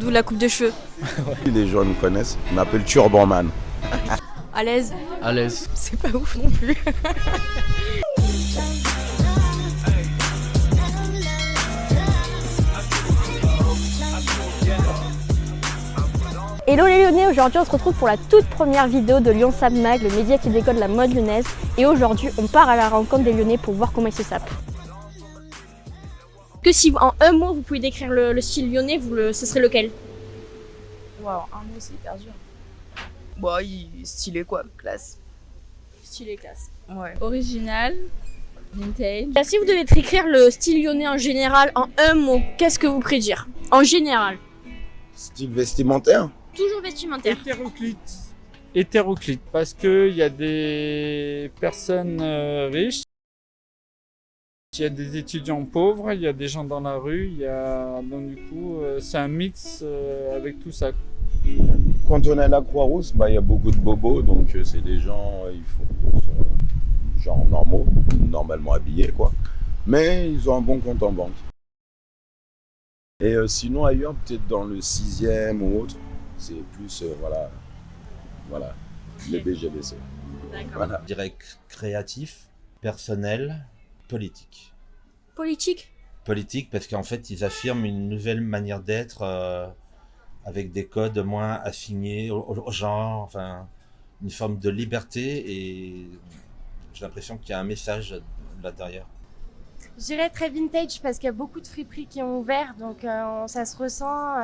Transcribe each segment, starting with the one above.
D'où la coupe de cheveux. Les gens me connaissent, ils m'appellent Turban Man. À l'aise. À l'aise. C'est pas ouf non plus. Hello les Lyonnais, aujourd'hui on se retrouve pour la toute première vidéo de Lyon Sap Mag, le média qui décode la mode lyonnaise. Et aujourd'hui on part à la rencontre des Lyonnais pour voir comment ils se sapent. Que si en un mot vous pouvez décrire le style lyonnais, ce serait lequel? Waouh, un mot c'est hyper dur. Bon, il est stylé quoi, classe. Stylé classe. Ouais. Original, vintage. Si vous devez décrire le style lyonnais en général en un mot, qu'est-ce que vous pourriez dire? En général. Style vestimentaire. Toujours vestimentaire. Hétéroclite, parce qu'il y a des personnes riches, il y a des étudiants pauvres, il y a des gens dans la rue, donc du coup c'est un mix avec tout ça. Quand on est à la Croix-Rousse, il y a beaucoup de bobos, donc c'est des gens, ils sont genre normaux, normalement habillés quoi. Mais ils ont un bon compte en banque. Et sinon ailleurs, peut-être dans le 6e ou autre, c'est plus, voilà, les BGVC. Voilà. Je dirais créatif, personnel, politique. Politique. Politique parce qu'en fait, ils affirment une nouvelle manière d'être avec des codes moins assignés au genre, enfin, une forme de liberté et j'ai l'impression qu'il y a un message là derrière. Je dirais très vintage parce qu'il y a beaucoup de friperies qui ont ouvert, donc ça se ressent.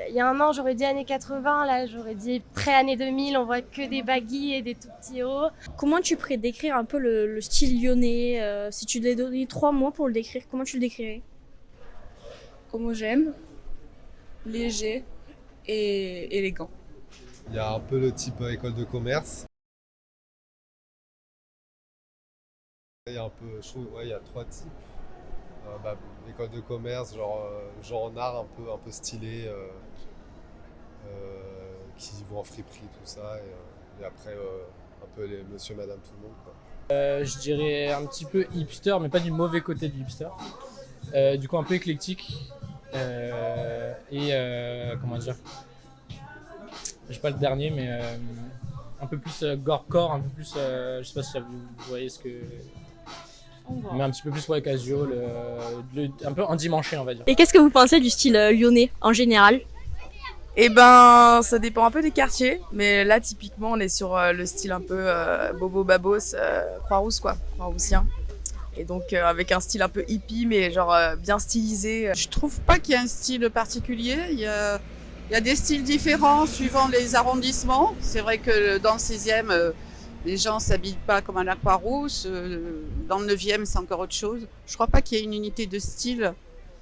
Il y a un an, j'aurais dit années 80, là j'aurais dit pré-années 2000, on voit que des baggy et des tout petits hauts. Comment tu pourrais décrire un peu le style lyonnais? Si tu devais donner 3 mots pour le décrire, comment tu le décrirais? Homogène, léger et élégant. Il y a un peu le type école de commerce. Il y a un peu, je trouve, il y a 3 types. École de commerce, genre en art un peu stylé, qui vont en friperie, tout ça. Et après, un peu les monsieur, madame, tout le monde, quoi. Je dirais un petit peu hipster, mais pas du mauvais côté du hipster. Du coup un peu éclectique. Comment dire, j'ai pas le dernier, mais un peu plus gorecore, un peu plus, je sais pas si vous voyez ce que... Mais un petit peu plus casual, un peu endimanché on va dire. Et qu'est-ce que vous pensez du style lyonnais en général? Eh ben, ça dépend un peu des quartiers, mais là typiquement on est sur le style un peu bobo babos, Croix-Rousse quoi, Croix-Roussien. Et donc avec un style un peu hippie mais genre bien stylisé. Je trouve pas qu'il y a un style particulier. Il y a des styles différents suivant les arrondissements. C'est vrai que dans le 16e, les gens s'habillent pas comme à la Croix-Rousse. Dans le 9e, c'est encore autre chose. Je crois pas qu'il y ait une unité de style,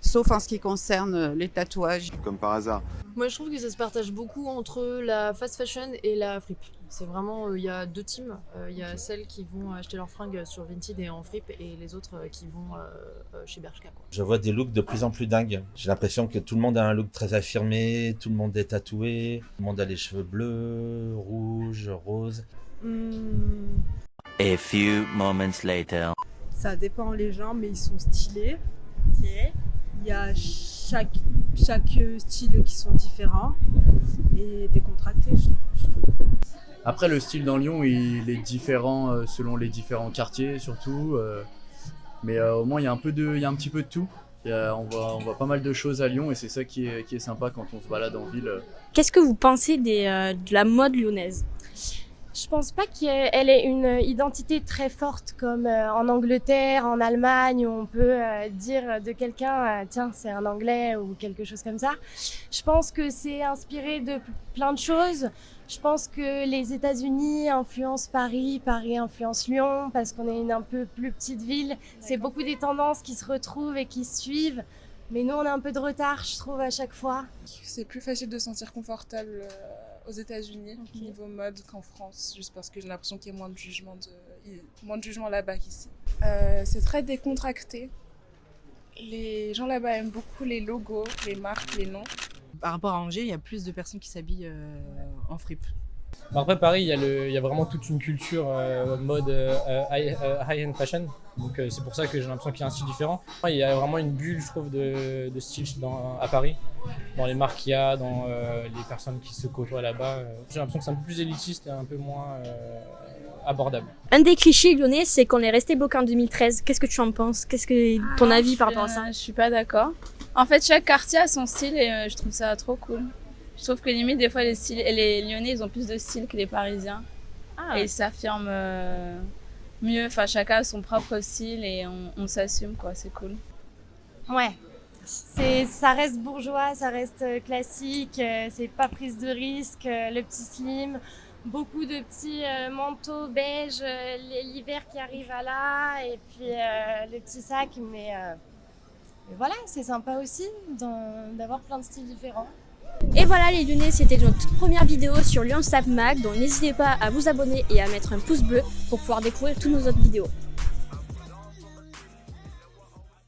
sauf en ce qui concerne les tatouages. Comme par hasard. Moi, je trouve que ça se partage beaucoup entre la fast fashion et la fripe. C'est vraiment, il y a 2 teams. Il y a celles qui vont acheter leurs fringues sur Vinted et en fripe, et les autres qui vont chez Bershka, quoi. Je vois des looks de plus en plus dingues. J'ai l'impression que tout le monde a un look très affirmé, tout le monde est tatoué, tout le monde a les cheveux bleus, rouges, roses. A few moments later. Ça dépend les gens, mais ils sont stylés. Okay. Il y a chaque style qui sont différents et décontractés, je trouve. Après le style dans Lyon il est différent selon les différents quartiers surtout, mais au moins il y a un petit peu de tout. On voit pas mal de choses à Lyon et c'est ça qui est sympa quand on se balade en ville. Qu'est-ce que vous pensez de la mode lyonnaise? Je pense pas qu'elle ait une identité très forte comme en Angleterre, en Allemagne, où on peut dire de quelqu'un tiens, c'est un Anglais ou quelque chose comme ça. Je pense que c'est inspiré de plein de choses. Je pense que les États-Unis influencent Paris, Paris influence Lyon parce qu'on est une un peu plus petite ville. C'est beaucoup des tendances qui se retrouvent et qui se suivent. Mais nous, on a un peu de retard, je trouve, à chaque fois. C'est plus facile de se sentir confortable aux États-Unis niveau mode qu'en France, juste parce que j'ai l'impression qu'il y a moins de jugement là-bas qu'ici. C'est très décontracté. Les gens là-bas aiment beaucoup les logos, les marques, les noms. Par rapport à Angers, il y a plus de personnes qui s'habillent en fripe. Après Paris, il y a vraiment toute une culture mode high-end fashion, donc c'est pour ça que j'ai l'impression qu'il y a un style différent. Il y a vraiment une bulle, je trouve, de style à Paris, dans les marques qu'il y a, dans les personnes qui se côtoient là-bas. J'ai l'impression que c'est un peu plus élitiste et un peu moins abordable. Un des clichés lyonnais, c'est qu'on est resté bloqué en 2013. Qu'est-ce que tu en penses? Qu'est-ce que ton avis par rapport à ça? Je suis pas d'accord. En fait, chaque quartier a son style et je trouve ça trop cool. Je trouve que limite, des fois, les Lyonnais, ils ont plus de style que les Parisiens. Et ils s'affirment mieux. Enfin, chacun a son propre style et on s'assume, quoi. C'est cool. Ouais. Ça reste bourgeois, ça reste classique, c'est pas prise de risque, le petit slim, beaucoup de petits manteaux beige, l'hiver qui arrive à là, et puis le petit sac, mais voilà, c'est sympa aussi d'avoir plein de styles différents. Et voilà les Lyonnais, c'était notre toute première vidéo sur Lyon Sap Mag, donc n'hésitez pas à vous abonner et à mettre un pouce bleu pour pouvoir découvrir toutes nos autres vidéos.